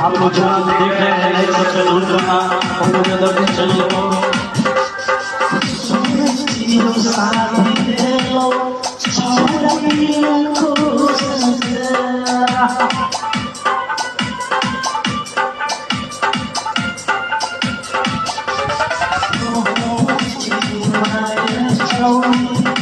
आपको जहाँ से देख रहे हैं लाइक सब्सक्राइब जरूर करना और मुझे दर्शन चैनल को Oh